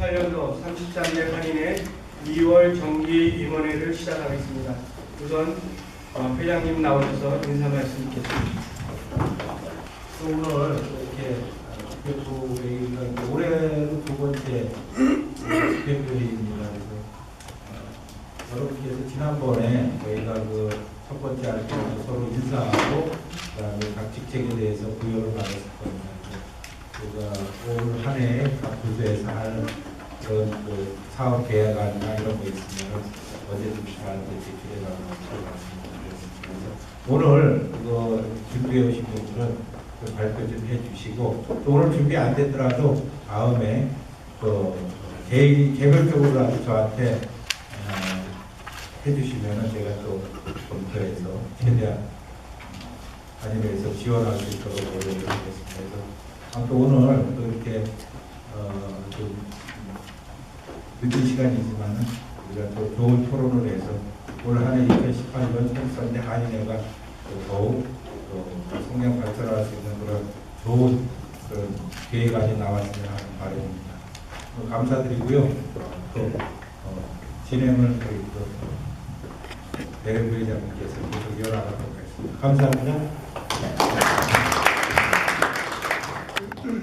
2018년도 33대 한인회 2월 정기 임원회를 시작하겠습니다. 우선 회장님 나오셔서 인사 말씀 있겠습니다. 오늘 이렇게 대표회의가 올해는 두 번째 대표회의입니다. 그래서 여러분께서 지난번에 저희가 첫 번째 할 때 서로 인사하고 그다음에 각 직책에 대해서 부여를 받았을 겁니다. 우리가 올 한 해 각 부서에서 할 그런 사업 계획안이나 이런 거 있으면 언제든지 저한테 제출해달라고 말씀드렸습니다. 오늘 그거 준비해 오신 분들은 발표 좀 해주시고 또 오늘 준비 안 됐더라도 다음에 개별적으로라도 저한테 해주시면은 제가 또 검토해서 최대한 한인회에서 지원할 수 있도록 노력하겠습니다. 그래서 아무튼 오늘 또 이렇게 좀 늦은 시간이지만은 우리가 또 좋은 토론을 해서 올 한해 2018년 33대 한인회가 더욱 성장 발전할 수 있는 그런 좋은 그런 계획안이 나왔으면 하는 바람입니다. 감사드리고요. 또 진행을 우리 또 대련 부회장님께서 계속 이어나가도록 하겠습니다. 감사합니다.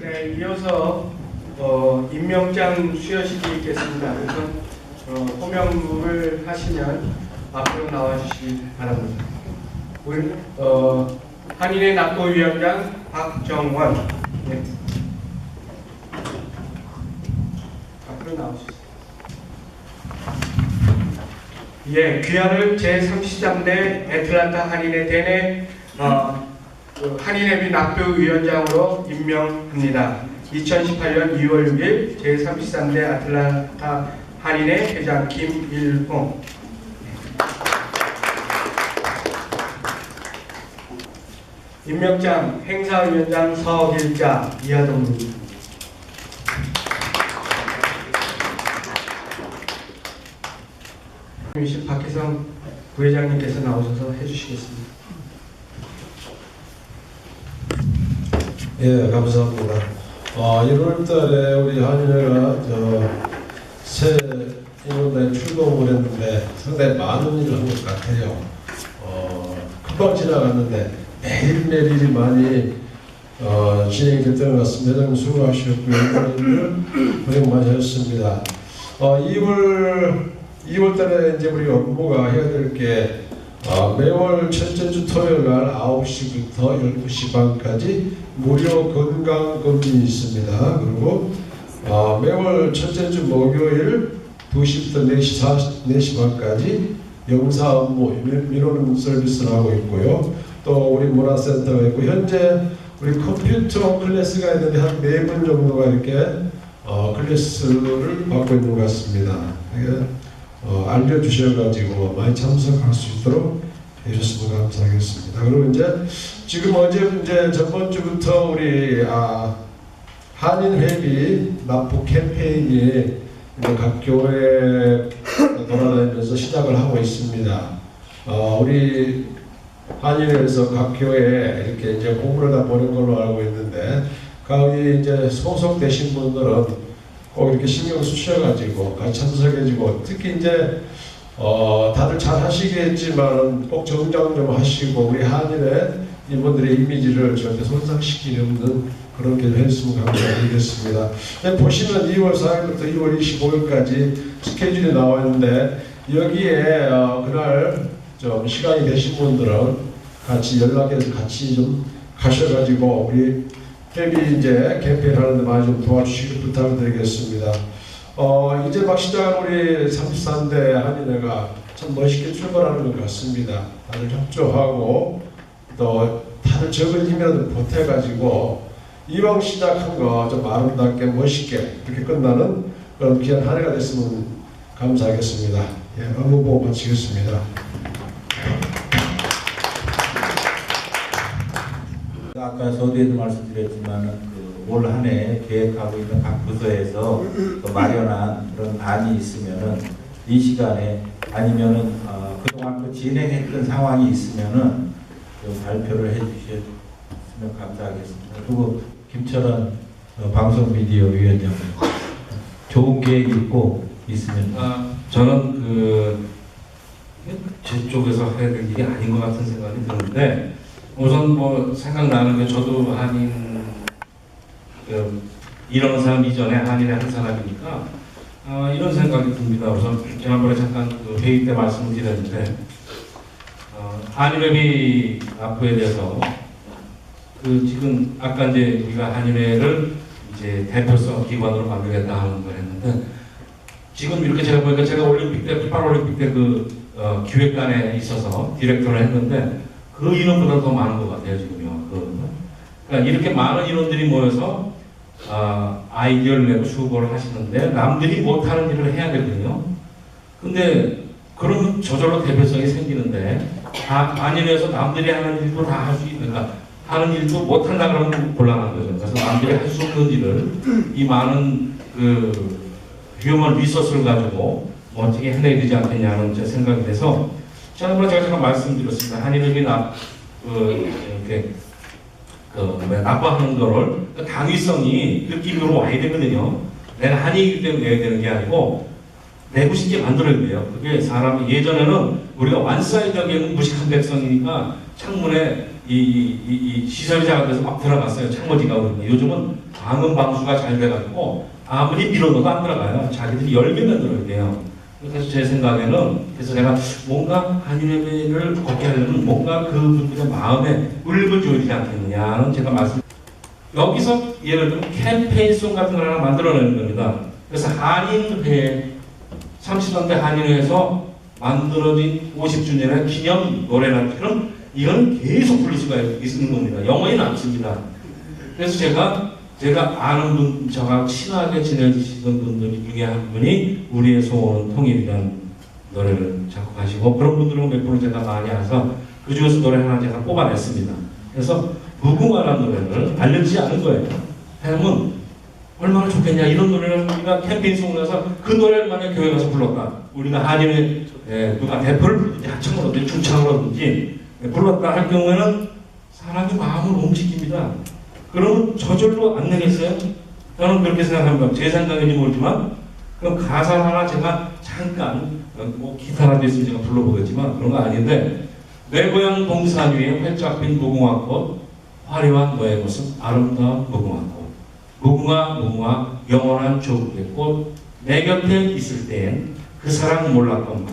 네, 이어서 임명장 수여식이 있겠습니다. 우선 호명을 하시면 앞으로 나와주시기 바랍니다. 우리 한인회 납부위원장 박정원, 네. 앞으로 나오시죠. 예, 귀하를 제33대 애틀란타 한인회 대내 한인회비 납부위원장으로 임명합니다. 2018년 2월 6일 제33대 애틀란타 한인회 회장 김일홍. 임명장 행사위원장 서길자 이하동입니다. 박혜성 부회장님께서 나오셔서 해주시겠습니다. 예, 감사합니다. 1월달에 우리 한인회가 새 임원단에 출범을 했는데 상당히 많은 일을 한 것 같아요. 금방 지나갔는데 매일매일이 많이 진행됐던 것 같습니다. 회장님 수고하셨고요. 임원님들 고생 많이 하셨습니다. 2월달에 이제 우리 업무가 해야 될 게 매월 첫째 주 토요일 날 9시부터 12시 반까지 무료 건강검진이 있습니다. 그리고 매월 첫째 주 목요일 2시부터 4시 반까지 영사 업무 민원 서비스를 하고 있고요. 또 우리 문화센터가 있고 현재 우리 컴퓨터 클래스가 있는데 한 4분 정도가 이렇게 클래스를 받고 있는 것 같습니다. 알려주셔가지고 많이 참석할 수 있도록 해주셨으면 감사하겠습니다. 그리고 지금 이제 저번 주부터 우리 한인회비 납부 캠페인이 각 교회 돌아다니면서 시작을 하고 있습니다. 우리 한인회에서 각 교회에 이렇게 이제 공문을 다 보낸 걸로 알고 있는데 거기 이제 소속되신 분들은 꼭 이렇게 신경 쓰셔가지고 같이 참석해주고 특히 이제 다들 잘 하시겠지만 꼭 정장 좀 하시고 우리 한인회 이분들의 이미지를 절대 손상시키는 그런 게 했으면 감사드리겠습니다. 보시면 2월 4일부터 2월 25일까지 스케줄이 나와 있는데 여기에 그날 좀 시간이 되신 분들은 같이 연락해서 같이 좀 가셔가지고 우리 회비 이제 캠페인 하는데 많이 좀 도와주시길 부탁드리겠습니다. 이제 막 시작한 우리 33대 한인회가 참 멋있게 출발하는 것 같습니다. 다들 협조하고 또 다들 적은 힘이라도 보태가지고 이왕 시작한 거 좀 아름답게 멋있게 이렇게 끝나는 그런 귀한 한 해가 됐으면 감사하겠습니다. 예, 업무 보고 마치겠습니다. 아까 서두에도 말씀드렸지만 올 한 해 계획하고 있는 각 부서에서 마련한 그런 안이 있으면은 이 시간에 아니면은 그동안 진행했던 상황이 있으면은 좀 발표를 해주셨으면 감사하겠습니다. 그리고 김철원 방송미디어위원장님. 좋은 계획이 있고 있으면 저는 제 쪽에서 해야 될 일이 아닌 것 같은 생각이 드는데 우선 뭐 생각나는 게 저도 한인 이런 사람 이전에 한인의 한 사람이니까 이런 생각이 듭니다. 우선 지난번에 잠깐 그 회의 때 말씀을 드렸는데 한인회비 납부에 대해서 지금 아까 이제 우리가 한인회를 이제 대표성 기관으로 만들겠다 하는 걸 했는데 지금 이렇게 제가 보니까 제가 올림픽 때 파라올림픽 때 기획관에 있어서 디렉터를 했는데 그 인원보다 더 많은 것 같아요 지금요. 그러니까 이렇게 많은 인원들이 모여서 아이디어를 내고 수고를 하시는데 남들이 못하는 일을 해야 되거든요. 근데 그러면 저절로 대표성이 생기는데 한인회에서 남들이 하는 일도 다 할 수 있는, 그러니까 하는 일도 못한다 그러면 곤란한 거죠. 그래서 남들이 할 수 없는 일을 이 많은 휴먼 리소스를 가지고 어떻게 해내야 되지 않겠냐는 제 생각이 돼서 지난번에 제가 잠깐 말씀드렸습니다. 한인회비 이렇게 납부하는 거를 당위성이 느낌으로 와야 되거든요. 내가 한인이기 때문에 내야 되는 게 아니고 내고 싶게 만들어야 돼요. 그게 사람이 예전에는 우리가 완사이드하게는 무식한 백성이니까 창문에 이 시설이 작아져서 막 들어갔어요. 창문지가 오르면. 요즘은 방음 방수가 잘 돼가지고 아무리 밀어넣어도 안 들어가요. 자기들이 열게 만들어야 돼요. 그래서 제 생각에는 그래서 제가 뭔가 한인회비를 걷게 하려면 뭔가 그분들의 마음에 울을 줘야 되지 않겠느냐는 제가 여기서 예를 들면 캠페인송 같은 걸 하나 만들어내는 겁니다. 그래서 한인회 30년대 한인회에서 만들어진 50주년의 기념 노래나 그럼 이건 계속 부를 수가 있는 겁니다. 영원히 남습니다. 그래서 제가 아는 분, 저랑 친하게 지내주시던 분들 중에 한 분이 우리의 소원은 통일이라는 노래를 작곡하시고 그런 분들은 몇 분을 제가 많이 해서 그 중에서 노래 하나 제가 뽑아냈습니다. 그래서 무궁화라는 노래를 알려지지 않은 거예요. 하면 얼마나 좋겠냐. 이런 노래를 우리가 캠페인송을 해서 그 노래를 만약 교회 가서 불렀다. 우리가 한인회 누가 대표를 부르든지 하청을 하든지 중창을 하든지 불렀다 할 경우에는 사람이 마음을 움직입니다. 그러면 저절로 안 내겠어요? 저는 그렇게 생각합니다. 제 생각인지 모르지만 그럼 가사를 하나 제가 잠깐 뭐 기타라도 있으면 제가 불러보겠지만 그런 거 아닌데 내 고향 동산 위에 활짝 핀 무궁화꽃 화려한 너의 모습 아름다운 무궁화꽃 무궁화 영원한 조국의 꽃 내 곁에 있을 때엔 그 사랑 몰랐건만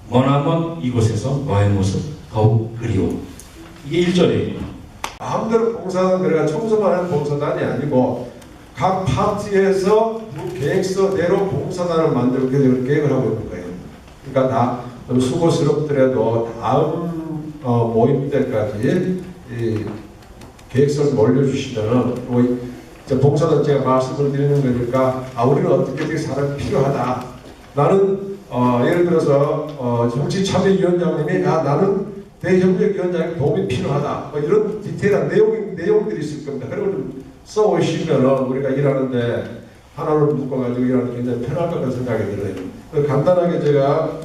머나먼 이곳에서 너의 모습 더욱 그리워. 이게 1절이에요. 마음대로 봉사단 그래가 청소만 하는 봉사단이 아니고 각 파트에서 계획서대로 봉사단을 만들고 계획을 하고 있는 거예요. 그러니까 다 좀 수고스럽더라도 다음 모임 때까지 이 계획서를 올려주시면은 봉사단 제가 말씀을 드리는 거니까 우리는 어떻게 사람이 필요하다. 나는 예를 들어서 정치참여위원장님이 나는 대협력위원장의 도움이 필요하다. 이런 디테일한 내용들이 있을 겁니다. 그런 걸 좀 써오시면 우리가 일하는데 하나로 묶어가지고 일하는 게 굉장히 편할 것 같은 생각이 들어요. 간단하게 제가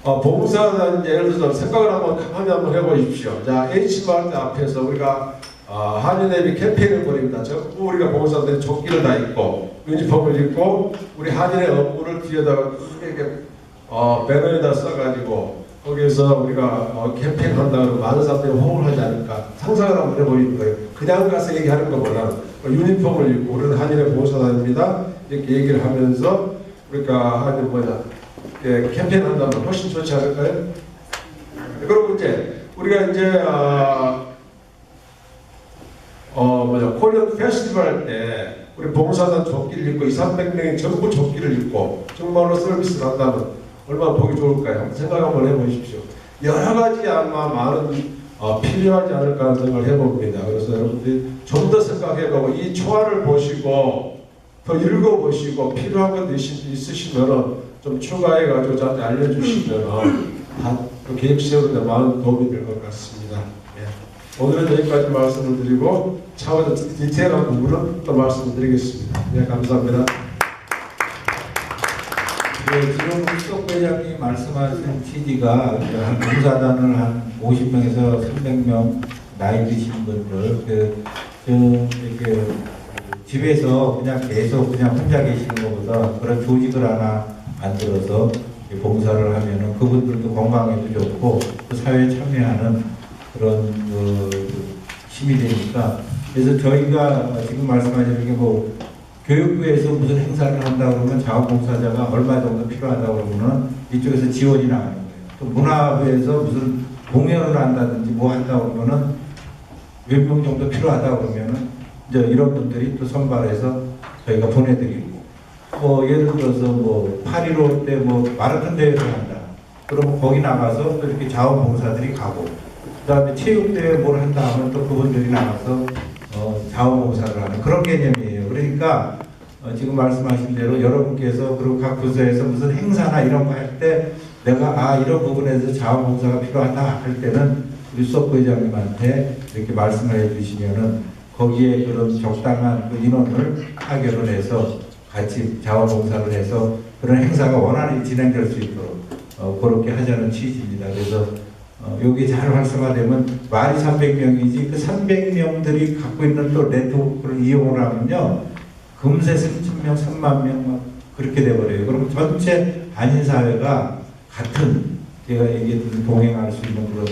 봉사단 예를 들어서 생각을 한번 해보십시오. 자, H마트 앞에서 우리가 한인회비 캠페인을 벌입니다. 전부 우리가 봉사단들이 조끼를 다 입고 유니폼을 입고 우리 한인회 업무를 뒤에다가 크게 배너에다 써가지고 거기에서 우리가 캠페인 한다고 많은 사람들이 호응을 하지 않을까 상상을 한번 해보는 거예요. 그냥 가서 얘기하는 것보다는 유니폼을 입고 우리는 한인회 봉사단입니다. 이렇게 얘기를 하면서 우리가 캠페인 한다면 훨씬 좋지 않을까요? 그리고 이제 우리가 이제 코리안 페스티벌 할 때 우리 봉사단 조끼를 입고 200~300명이 전부 조끼를 입고 정말로 서비스를 한다면 얼마나 보기 좋을까요? 생각 한번 해보십시오. 여러 가지 아마 많은 필요하지 않을까 하는 생각을 해봅니다. 그래서 여러분들이 좀 더 생각해보고 이 초안을 보시고 더 읽어보시고 필요한 것 있으시면 좀 추가해가지고 저한테 알려주시면 그 계획 세우는데 많은 도움이 될 것 같습니다. 오늘은 여기까지 말씀을 드리고 차후에 디테일한 부분은 또 말씀을 드리겠습니다. 감사합니다. 지금 석 회장님이 말씀하신 취지가 한 봉사단을 한 50명에서 300명 나이 드신 분들 이렇게 집에서 그냥 계속 그냥 혼자 계시는 것보다 그런 조직을 하나 만들어서 봉사를 하면은 그분들도 건강에도 좋고 또 사회에 참여하는 그런 힘이 되니까, 그래서 저희가 지금 말씀하시는 게 뭐 교육부에서 무슨 행사를 한다 그러면 자원봉사자가 얼마 정도 필요하다 그러면은 이쪽에서 지원이 나가는 거예요. 또 문화부에서 무슨 공연을 한다든지 뭐 한다 그러면은 몇 명 정도 필요하다 그러면은 이제 이런 분들이 또 선발해서 저희가 보내드리고, 뭐 예를 들어서 뭐 8.15 때 뭐 마라톤 대회를 한다 그러면 거기 나가서 또 이렇게 자원봉사들이 가고, 그 다음에 체육대회 뭘 한다 하면 또 그분들이 나가서 자원봉사를 하는 그런 개념이에요. 그러니까 지금 말씀하신 대로 여러분께서 그리고 각 부서에서 무슨 행사나 이런 거 할 때 내가 이런 부분에서 자원봉사가 필요하다 할 때는 우리 수석 부회장님한테 이렇게 말씀을 해주시면은 거기에 그런 적당한 그 인원을 타결을 해서 같이 자원봉사를 해서 그런 행사가 원활히 진행될 수 있도록 그렇게 하자는 취지입니다. 그래서 여기 잘 활성화되면 말이 300명이지 그 300명들이 갖고 있는 또 네트워크를 이용을 하면요 금세 3,000명, 3만 명 막 그렇게 돼버려요. 그럼 전체 한인사회가 같은 제가 얘기했던 동행할 수 있는 그런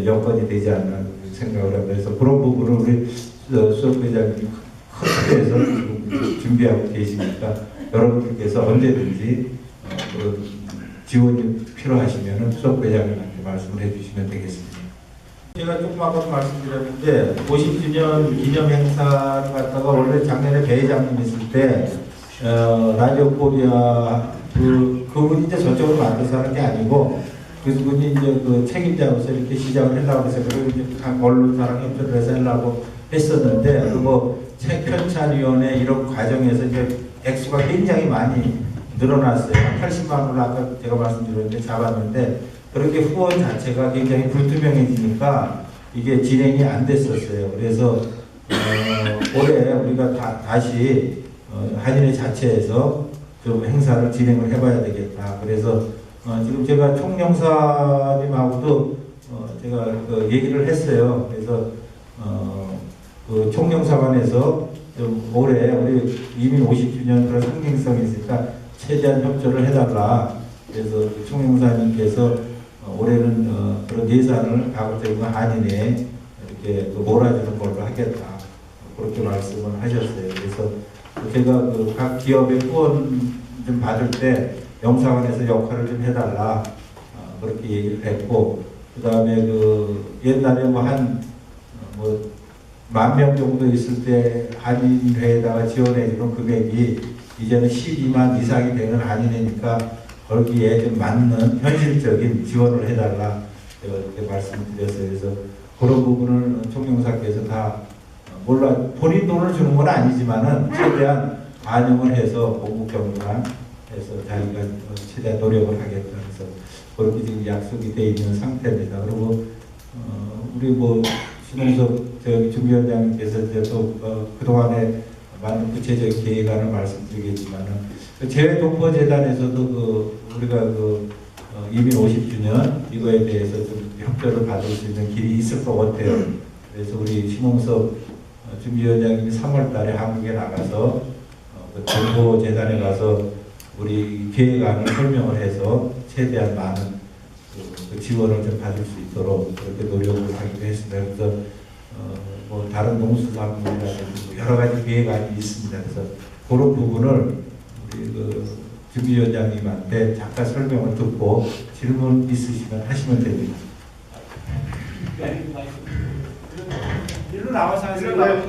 여건이 되지 않나 생각을 합니다. 그래서 그런 부분을 우리 수석 회장님이 큰 틀에서 준비하고 계시니까 여러분들께서 언제든지 지원이 필요하시면 수석 회장님한테 말씀을 해주시면 되겠습니다. 제가 조금 아까 말씀드렸는데 50주년 기념 행사를 갖다가 원래 작년에 배 회장님 있을 때 라디오 코리아 그분이 이제 저쪽으로 만들어서 하는 게 아니고 그분이 이제 그 책임자로서 이렇게 시작을 하려고 해서 그리고 이제 각 언론사랑 협조를 해서 하려고 했었는데 뭐 책 편찬위원회 이런 과정에서 이제 액수가 굉장히 많이 늘어났어요. 80만 원을 아까 제가 말씀드렸는데 잡았는데 그렇게 후원 자체가 굉장히 불투명해지니까 이게 진행이 안 됐었어요. 그래서 올해 우리가 다시 한인회 자체에서 좀 행사를 진행을 해봐야 되겠다. 그래서 지금 제가 총영사님하고도 제가 그 얘기를 했어요. 그래서 그 총영사관에서 좀 올해 우리 이민 50주년 그런 상징성이 있으니까 최대한 협조를 해달라. 그래서 총영사님께서 올해는 그런 예산을 가급적인 한인에 이렇게 몰아주는 걸로 하겠다. 그렇게 말씀을 하셨어요. 그래서 제가 그 각 기업의 후원 좀 받을 때 영사관에서 역할을 좀 해달라. 그렇게 얘기를 했고, 그 다음에 그 옛날에 뭐 한 10,000명 정도 있을 때 한인회에다가 지원해주는 금액이 이제는 12만 이상이 되는 한인회니까 거기에 좀 맞는 현실적인 지원을 해달라 제가 이렇게 말씀을 드렸어요. 그래서 그런 부분을 총영사께서 다 몰라 본인 돈을 주는 건 아니지만은 최대한 반영을 해서 공국경관 해서 자기가 최대한 노력을 하겠다 해서 그렇게 지금 약속이 돼 있는 상태입니다. 그리고 우리 뭐 신홍석 준비위원장님께서 이제 또 그동안에 많은 구체적인 계획안을 말씀드리겠지만은 재외동포재단에서도 우리가 이민 50주년 이거에 대해서 좀 협조를 받을 수 있는 길이 있을 것 같아요. 그래서 우리 신홍석 준비위원장님이 3월달에 한국에 나가서 동포재단에 가서 우리 계획안을 설명을 해서 최대한 많은 그 지원을 좀 받을 수 있도록 그렇게 노력을 하기로 했습니다. 그래서 뭐 다른 농수산물이라든지 여러 가지 계획안이 있습니다. 그래서 그런 부분을 우리 그 준비위원장님한테 잠깐 설명을 듣고 질문 있으시면 하시면 됩니다. 일로 나와서 하세요. 네.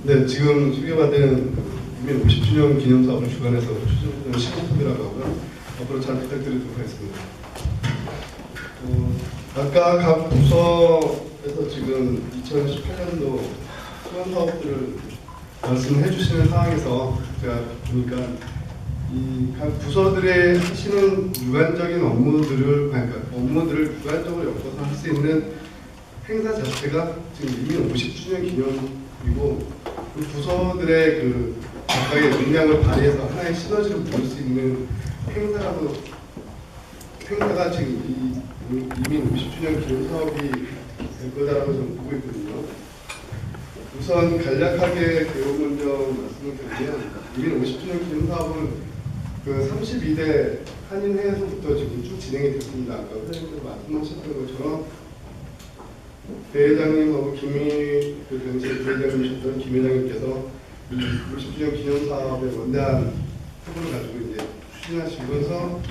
네, 지금 소개받은 이민 50주년 기념사업을 주관해서 추진하는 신홍섭이라고 하고요. 앞으로 잘 부탁드리도록 하겠습니다. 아까 각 부서에서 지금 2018년도 수원 사업들을 말씀해 주시는 상황에서 제가 보니까 이 각 부서들의 하시는 유관적인 업무들을 유관적으로 엮어서 할 수 있는 행사 자체가 지금 이민 50주년 기념이고 그 부서들의 그 각각의 역량을 발휘해서 하나의 시너지를 모을 수 있는 행사가 지금 이민 50주년 기념 사업이 될 거다라고 저는 보고 있거든요. 우선 간략하게 개요 먼저 말씀을 드리면 이민 50주년 기념 사업은 그 32대 한인회에서부터 지금 쭉 진행이 됐습니다. 아까 회장님께서 말씀하셨던 것처럼 대회장님하고 그 당시에 부회장님이셨던 김 회장님께서 이 50주년 기념 사업의 원대한 표본을 가지고 이제 추진하시면서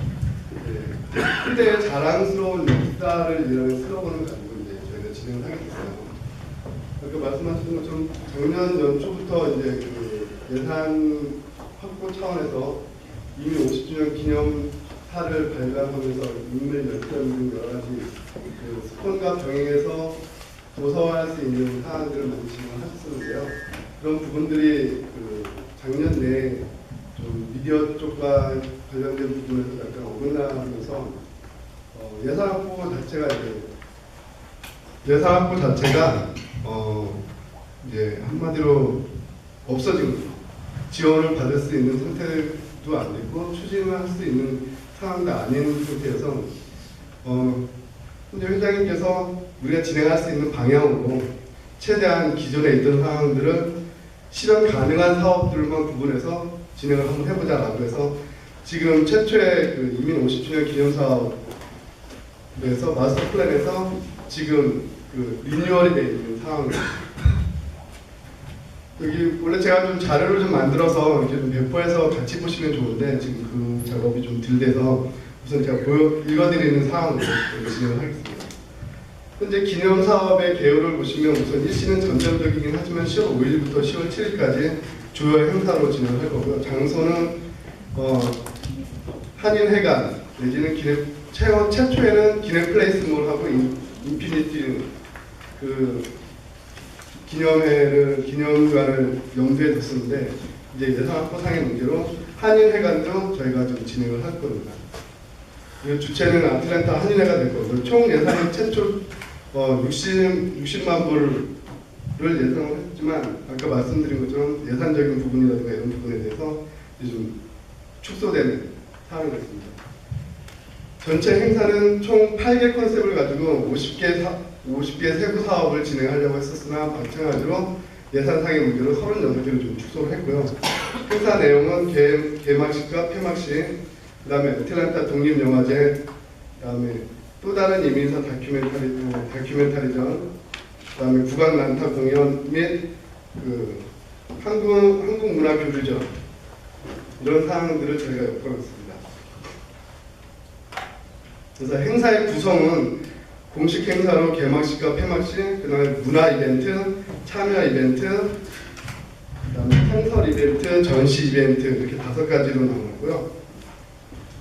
그때의 자랑스러운 역사를 이라는 슬로건을 가지고 이제 저희가 진행을 하게 됐어요. 아까 말씀하신 것처럼 작년 연초부터 이제 그 예산 확보 차원에서 이미 50주년 기념사를 발간하면서 인물 열전 등 여러 가지 그 스폰과 병행해서 도서화할 수 있는 사안들을 많이 진행을 하셨었는데요. 그런 부분들이 그 작년 내에 좀 미디어 쪽과 관련된 부분에서 약간 어긋나면서 예산 확보 자체가 이제 한마디로 없어진 거죠. 지원을 받을 수 있는 상태도 안 됐고 추진을 할 수 있는 상황도 아닌 상태여서 현재 회장님께서 우리가 진행할 수 있는 방향으로 최대한 기존에 있던 상황들을 실현 가능한 사업들만 구분해서 진행을 한번 해보자라고 해서 지금 최초의 그 이민 50주년 기념 사업에서 마스터 플랜에서 지금 그 리뉴얼이 되어 있는 상황입니다. 여기 원래 제가 좀 자료를 좀 만들어서 이렇게 좀 배포해서 같이 보시면 좋은데 지금 그 작업이 좀 덜 돼서 우선 제가 읽어드리는 상황으로 진행을 하겠습니다. 현재 기념 사업의 개요를 보시면 우선 일시는 전점적이긴 하지만 10월 5일부터 10월 7일까지 주요 행사로 진행을 할 거고요. 장소는 한인회관 내지는 최초에는 기념플레이스몰하고 인피니티 그 기념관을 염두에 뒀었는데 이제 예산 확보상의 문제로 한인회관도 저희가 좀 진행을 할 겁니다. 주체는 아틀랜타 한인회가 될 거고요. 총 예산은 최초 60만 불을 예상을 했지만 아까 말씀드린 것처럼 예산적인 부분이라든가 이런 부분에 대해서 이제 좀 축소되는 상황이 됐습니다. 전체 행사는 총 8개 컨셉을 가지고 50개 세부 사업을 진행하려고 했었으나 마찬가지로 예산상의 문제로 36개를 좀 축소를 했고요. 행사 내용은 개막식과 폐막식, 그 다음에 애틀랜타 독립영화제, 그 다음에 또 다른 이민사 다큐멘터리전, 그 다음에 국악 난타 공연 및 그 한국 문화 교류전 이런 사항들을 저희가 엮어놨습니다. 그래서 행사의 구성은 공식 행사로 개막식과 폐막식, 그 다음에 문화 이벤트, 참여 이벤트, 그 다음에 행설 이벤트, 전시 이벤트 이렇게 5가지로 나오고요.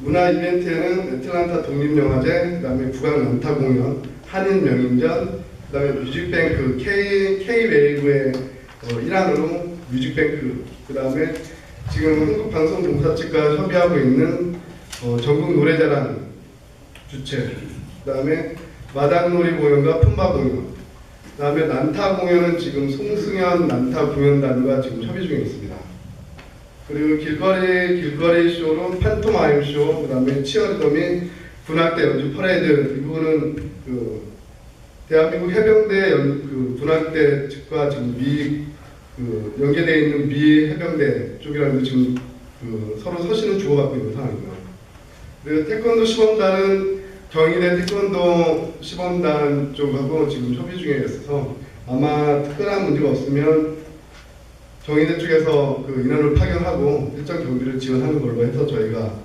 문화 이벤트에는 애틀랜타 독립영화제, 그 다음에 국악 난타 공연, 한인 명인전, 그 다음에 뮤직뱅크, K-웨이브의 일환으로 뮤직뱅크, 그 다음에 지금 한국방송공사 측과 협의하고 있는 전국 노래자랑 주최, 그 다음에 마당놀이 공연과 품바 공연, 그 다음에 난타 공연은 지금 송승현 난타 공연단과 지금 협의 중에 있습니다. 그리고 길거리 쇼로 판토마임 쇼, 그 다음에 치어리더 및 군악대 연주 퍼레이드, 이 부분은 그 대한민국 해병대 군악대 측과 지금 연계되어 있는 미 해병대 쪽이라는 지금 서로 서신을 주고받고 있는 상황이고요. 그리고 태권도 시범단은 경희대 태권도 시범단 쪽하고 지금 협의 중에 있어서 아마 특별한 문제가 없으면 경희대 쪽에서 그 인원을 파견하고 일정 경비를 지원하는 걸로 해서 저희가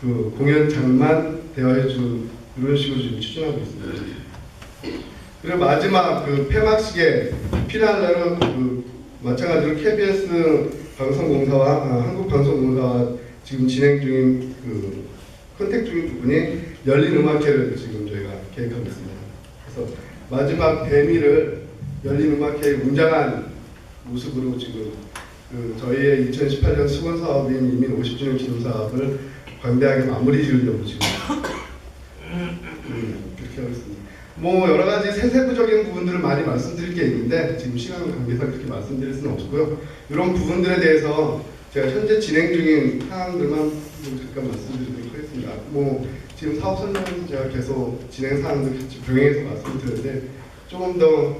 그 공연장만 대여해 준 이런 식으로 지금 추진하고 있습니다. 그리고 마지막 그 폐막식에 피날레로 마찬가지로 KBS 방송공사와 한국방송공사와 지금 진행 중인 컨택 중인 부분이 열린 음악회를 지금 저희가 계획하고 있습니다. 그래서 마지막 대미를 열린 음악회의 웅장한 모습으로 지금 저희의 2018년 수건 사업인 이민 50주년 기념 사업을 광대하게 마무리 지으려고 지금 그렇게 하고 있습니다. 뭐 여러 가지 세세부적인 부분들을 많이 말씀드릴 게 있는데 지금 시간 관계상 그렇게 말씀드릴 수는 없고요. 이런 부분들에 대해서 제가 현재 진행 중인 사항들만 좀 잠깐 말씀드리도록 하겠습니다. 뭐 지금 사업 설명에서 제가 계속 진행 사항들 같이 병행해서 말씀드렸는데 조금 더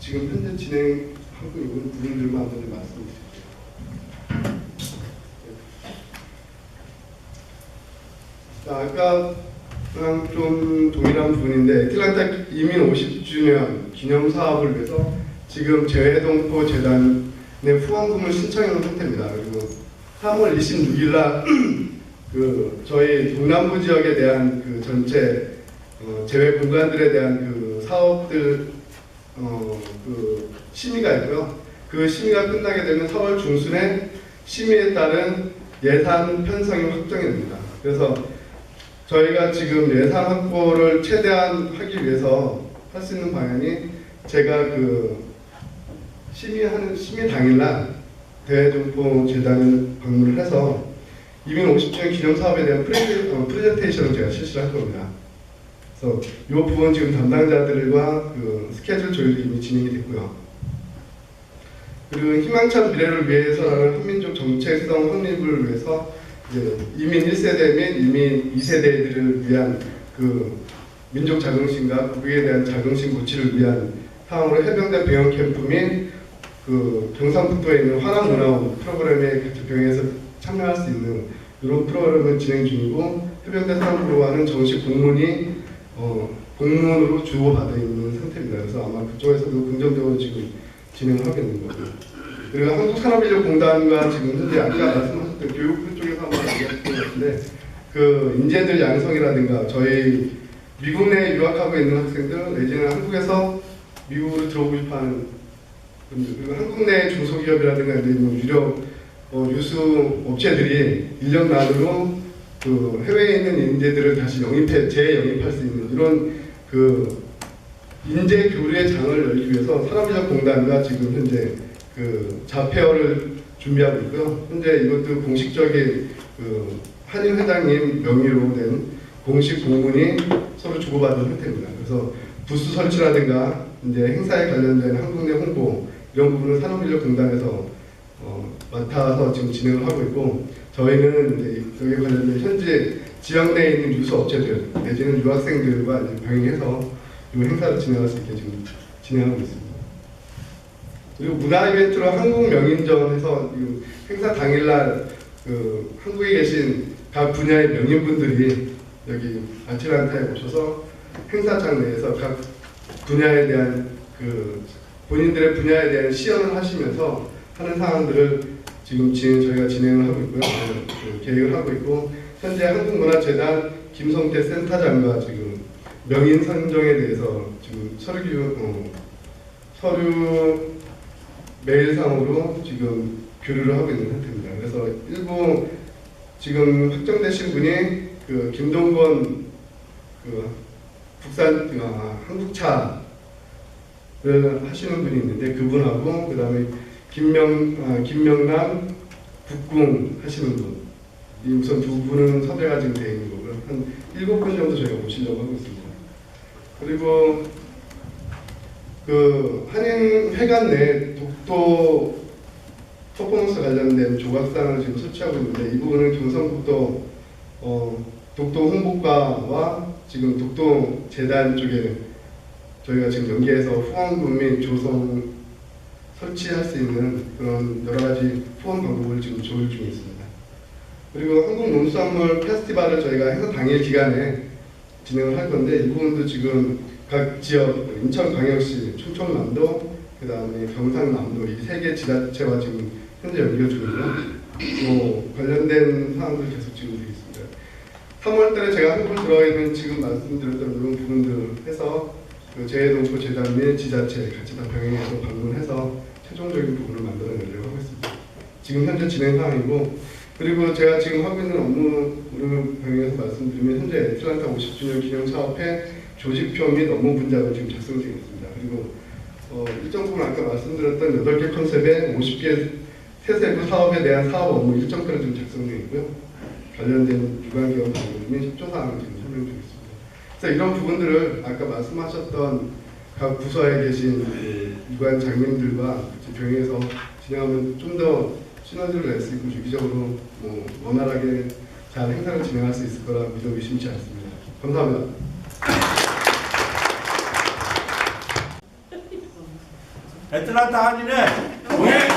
지금 현재 진행하고 있는 부분들만 먼저 말씀드릴게요. 자, 아까랑 좀 동일한 부분인데 애틀란타 이민 50주년 기념 사업을 위해서 지금 재외동포 재단에 후원금을 신청해 놓은 상태입니다. 그리고 3월 26일 날 그 저희 동남부 지역에 대한 그 전체 재외 공간들에 대한 그 사업들 그 심의가 있고요. 그 심의가 끝나게 되면 4월 중순에 심의에 따른 예산 편성이 확정이 됩니다. 그래서 저희가 지금 예산 확보를 최대한 하기 위해서 할 수 있는 방향이 제가 그 심의 당일날 대외동포 재단을 방문을 해서 이민 50주년 기념 사업에 대한 프레젠테이션을 제가 실시를 할 겁니다. 그래서 이 부분 지금 담당자들과 그 스케줄 조율이 이미 진행이 됐고요. 그리고 희망찬 미래를 위해서라는 한민족 정체성 확립을 위해서 이제 이민 1세대 및 이민 2세대들을 위한 그 민족 자긍심과 국익에 대한 자긍심 고취를 위한 사항으로 해병대 병영 캠프 및 그 경상북도에 있는 화랑문화원 프로그램에 같이 병행해서 참여할 수 있는 이런 프로그램을 진행 중이고 해병대 사람으로하는 정식 공문이 공문으로 주고받아 있는 상태입니다. 그래서 아마 그쪽에서도 긍정적으로 지금 진행하고 있는 거고요. 그리고 한국산업인력공단과 지금 현재 아까 말씀하셨던 교육부 쪽에서 한번 얘기하신 것 같은데 그 인재들 양성이라든가 저희 미국 내에 유학하고 있는 학생들 내지는 한국에서 미국으로 들어오고 싶어하는 분들 그리고 한국 내 중소기업이라든가 유력 유수 업체들이 인력난으로 그 해외에 있는 인재들을 다시 재영입할 수 있는 이런 그 인재 교류의 장을 열기 위해서 산업인력공단과 지금 현재 그 자폐어를 준비하고 있고요. 현재 이것도 공식적인 그 한인 회장님 명의로 된 공식 공문이 서로 주고받은 상태입니다. 그래서 부스 설치라든가 이제 행사에 관련된 한국 내 홍보 이런 부분을 산업인력공단에서 맡아서 지금 진행을 하고 있고 저희는 이제 여기에 관련된 현재 지역 내에 있는 유수 업체들 내지는 유학생들과 이제 병행해서 이 행사를 진행할 수 있게 지금 진행하고 있습니다. 그리고 문화 이벤트로 한국 명인전에서 행사 당일날 그 한국에 계신 각 분야의 명인분들이 여기 아틀란타에 오셔서 행사장 내에서 각 분야에 대한 그 본인들의 분야에 대한 시연을 하시면서 하는 사항들을 지금 저희가 진행을 하고 있고요. 그 계획을 하고 있고 현재 한국문화재단 김성태 센터장과 지금 명인 선정에 대해서 지금 서류 메일상으로 지금 교류를 하고 있는 상태입니다. 그래서 일부 지금 확정되신 분이 그 김동건 그 국산 한국차를 하시는 분이 있는데 그분하고 그 다음에 김명남 국궁 하시는 분 이 우선 두 분은 섭외가 지금 되어 있는 거고요. 한 7분 정도 저희가 모시려고 하고 있습니다. 그리고 그 한인회관 내 독도 퍼포먼스 관련된 조각상을 지금 설치하고 있는데 이 부분은 경상북도 독도 홍보과와 지금 독도 재단 쪽에 저희가 지금 연계해서 후원금 및 조성 설치할 수 있는 그런 여러 가지 후원 방법을 지금 조율 중에 있습니다. 그리고 한국 농수산물 페스티벌을 저희가 행사 당일 기간에 진행을 할 건데 이 부분도 지금 각 지역 인천광역시, 충청남도, 그 다음에 경상남도 이 3개 지자체와 지금 현재 연결 중이고요. 관련된 사항들 계속 지금 되어 있습니다. 3월달에 제가 한국을 들어가 있는 지금 말씀드렸던 이런 부분들 해서 그 재외동포 재단 및 지자체 같이 다 병행해서 방문해서 최종적인 부분을 만들어내려고 하고 있습니다. 지금 현재 진행 상황이고 그리고 제가 지금 하고 있는 업무를 병행해서 말씀드리면 현재 애틀란타 50주년 기념사업회 조직표 및 업무 분장을 지금 작성 중에 있습니다. 그리고 일정 부분 아까 말씀드렸던 8개 컨셉의 50개 세세부 사업에 대한 사업 업무 일정표를 지금 작성 중에 있고요. 관련된 유관기관 방문 및 협조사항을 지금 설명 중에 있습니다. 그래서 이런 부분들을 아까 말씀하셨던 각 부서에 계신 유관 장님들과 병행해서 진행하면 좀 더 시너지를 낼 수 있고 주기적으로 원활하게 잘 행사를 진행할 수 있을 거라 믿어 의심치 않습니다. 감사합니다. 애틀란타 한인회 왜